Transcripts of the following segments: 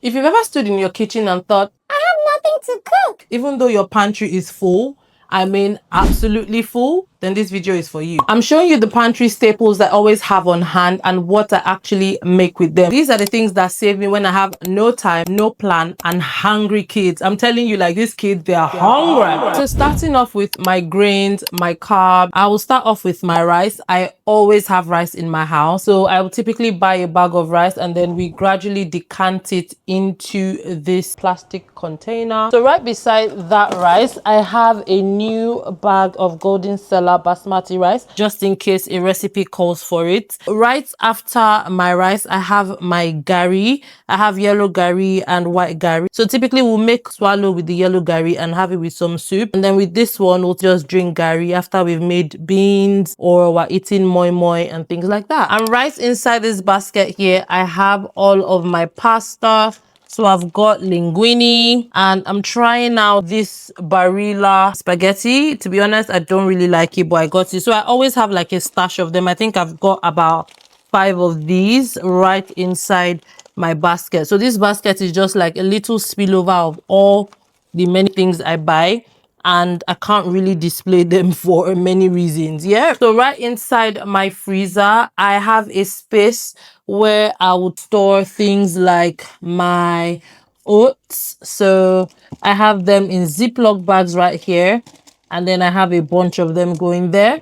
If you've ever stood in your kitchen and thought, I have nothing to cook, even though your pantry is full, I mean absolutely full, then this video is for you. I'm showing you the pantry staples that I always have on hand and what I actually make with them. These are the things that save me when I have no time, no plan, and hungry kids. I'm telling you, like, these kids, they are hungry. So starting off with my grains, my carbs, I will start off with my rice. I always have rice in my house. So I will typically buy a bag of rice and then we gradually decant it into this plastic container. So right beside that rice, I have a new bag of golden cellar basmati rice, just in case a recipe calls for it. Right after my rice, I have my gari. I have yellow gari and white gari. So typically we'll make swallow with the yellow gari and have it with some soup. And then with this one, we'll just drink gari after we've made beans or we're eating moi moi and things like that. And right inside this basket here, I have all of my pasta. So I've got linguine and I'm trying out this Barilla spaghetti. To be honest, I don't really like it, but I got it. So I always have like a stash of them. I think I've got about 5 of these right inside my basket. So this basket is just like a little spillover of all the many things I buy. And I can't really display them for many reasons. Yeah. So right inside my freezer, I have a space where I would store things like my oats. So I have them in Ziploc bags right here. And then I have a bunch of them going there.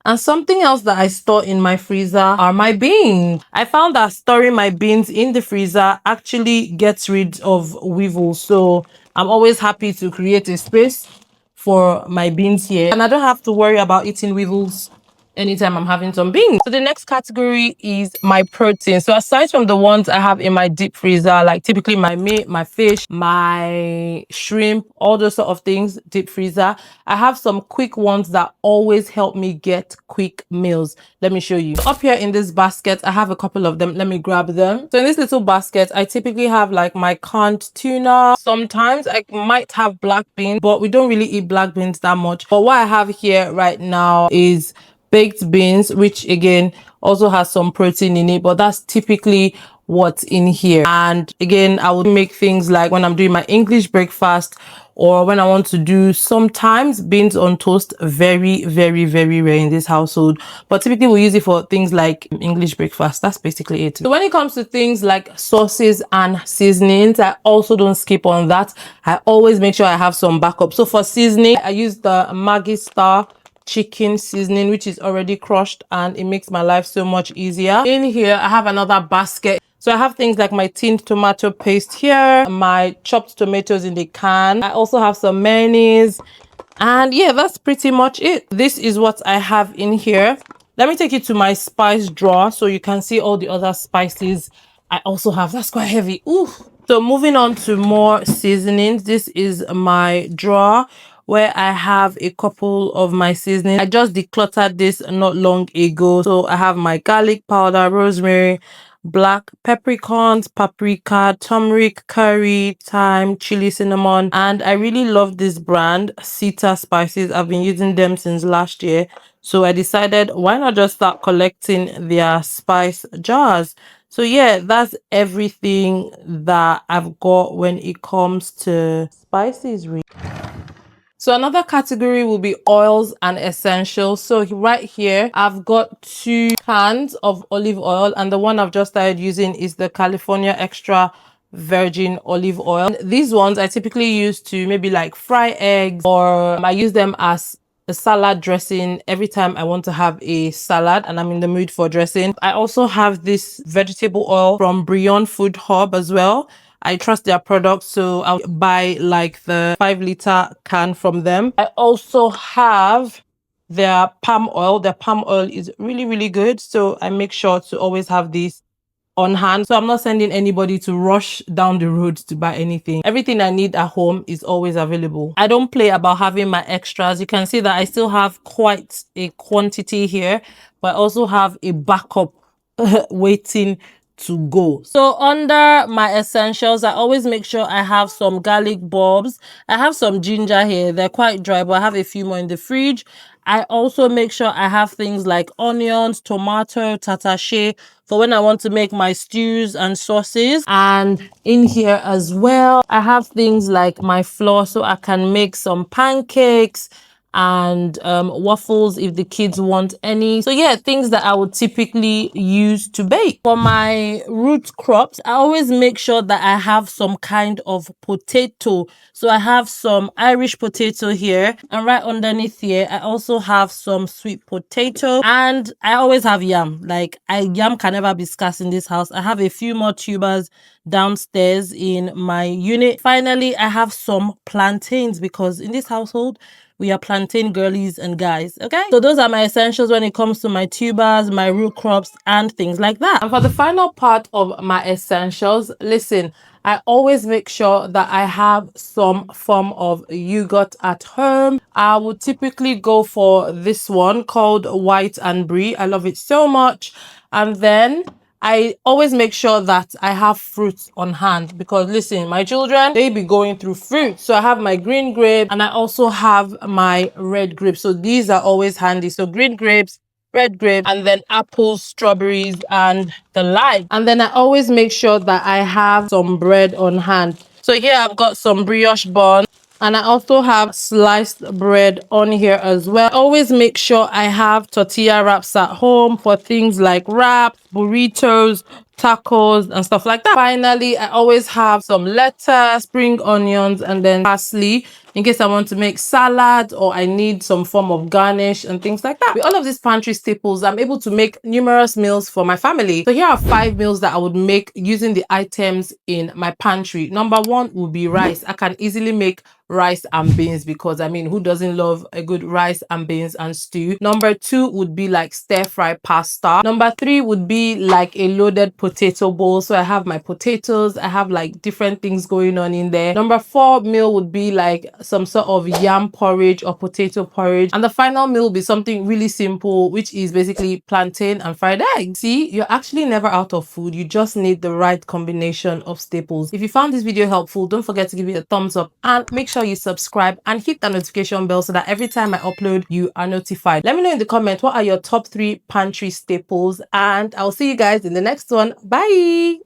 And something else that I store in my freezer are my beans. I found that storing my beans in the freezer actually gets rid of weevils. So I'm always happy to create a space for my beans here. And I don't have to worry about eating weevils anytime I'm having some beans. So the next category is my protein. So aside from the ones I have in my deep freezer, like typically my meat, my fish, my shrimp, all those sort of things, deep freezer, I have some quick ones that always help me get quick meals. Let me show you. Up here in this basket, I have a couple of them. Let me grab them. So in this little basket, I typically have like my canned tuna. Sometimes I might have black beans, but we don't really eat black beans that much. But what I have here right now is baked beans, which again also has some protein in it, but that's typically what's in here. And again, I would make things like when I'm doing my English breakfast or when I want to do sometimes beans on toast. Very, very, very rare in this household, but typically we use it for things like English breakfast. That's basically it. So when it comes to things like sauces and seasonings, I also don't skip on that. I always make sure I have some backup. So for seasoning, I use the Maggi Star chicken seasoning, which is already crushed, and it makes my life so much easier. In here I have another basket. So I have things like my tinned tomato paste here, my chopped tomatoes in the can. I also have some mayonnaise, and yeah, that's pretty much it. This is what I have in here. Let me take you to my spice drawer so you can see all the other spices I also have. That's quite heavy. Ooh. So moving on to more seasonings, this is my drawer where I have a couple of my seasonings. I just decluttered this not long ago. So I have my garlic powder, rosemary, black peppercorns, paprika, turmeric, curry, thyme, chili, cinnamon. And I really love this brand, Sita Spices. I've been using them since last year. So I decided, why not just start collecting their spice jars? So yeah, that's everything that I've got when it comes to spices. So another category will be oils and essentials. So right here, I've got 2 cans of olive oil, and the one I've just started using is the California Extra Virgin Olive Oil. These ones I typically use to maybe like fry eggs, or I use them as a salad dressing every time I want to have a salad and I'm in the mood for dressing. I also have this vegetable oil from Beyond Food Hub as well. I trust their products, so I'll buy like the 5-liter can from them. I also have their palm oil. Their palm oil is really, really good. So I make sure to always have this on hand. So I'm not sending anybody to rush down the road to buy anything. Everything I need at home is always available. I don't play about having my extras. You can see that I still have quite a quantity here, but I also have a backup waiting to go. So under my essentials, I always make sure I have some garlic bulbs. I have some ginger here. They're quite dry, but I have a few more in the fridge. I also make sure I have things like onions, tomato, tatashe for when I want to make my stews and sauces. And in here as well, I have things like my flour so I can make some pancakes and waffles if the kids want any. So yeah, things that I would typically use to bake. For my root crops, I always make sure that I have some kind of potato. So I have some Irish potato here, and right underneath here I also have some sweet potato, and I always have yam. Like yam can never be scarce in this house. I have a few more tubers downstairs in my unit. Finally, I have some plantains because in this household we are plantain girlies and guys, okay? So those are my essentials when it comes to my tubers, my root crops, and things like that. And for the final part of my essentials, listen, I always make sure that I have some form of yogurt at home. I would typically go for this one called White and Brie. I love it so much. And then I always make sure that I have fruits on hand because listen, my children, they be going through fruit. So I have my green grape and I also have my red grapes. So these are always handy. So green grapes, red grapes, and then apples, strawberries, and the lime. And then I always make sure that I have some bread on hand. So here I've got some brioche bun. And I also have sliced bread on here as well. I always make sure I have tortilla wraps at home for things like wraps, burritos, tacos, and stuff like that. Finally, I always have some lettuce, spring onions, and then parsley in case I want to make salad or I need some form of garnish and things like that. With all of these pantry staples, I'm able to make numerous meals for my family. So here are 5 meals that I would make using the items in my pantry. Number 1 would be rice. I can easily make rice and beans because I mean, who doesn't love a good rice and beans and stew? Number 2 would be like stir fry pasta. Number 3 would be like a loaded potato bowl. So I have my potatoes, I have like different things going on in there. Number 4 meal would be like some sort of yam porridge or potato porridge. And the final meal will be something really simple, which is basically plantain and fried eggs. See, you're actually never out of food. You just need the right combination of staples. If you found this video helpful, don't forget to give it a thumbs up and make sure you subscribe and hit the notification bell so that every time I upload, you are notified. Let me know in the comment what are your top 3 pantry staples, and I'll see you guys in the next one. Bye.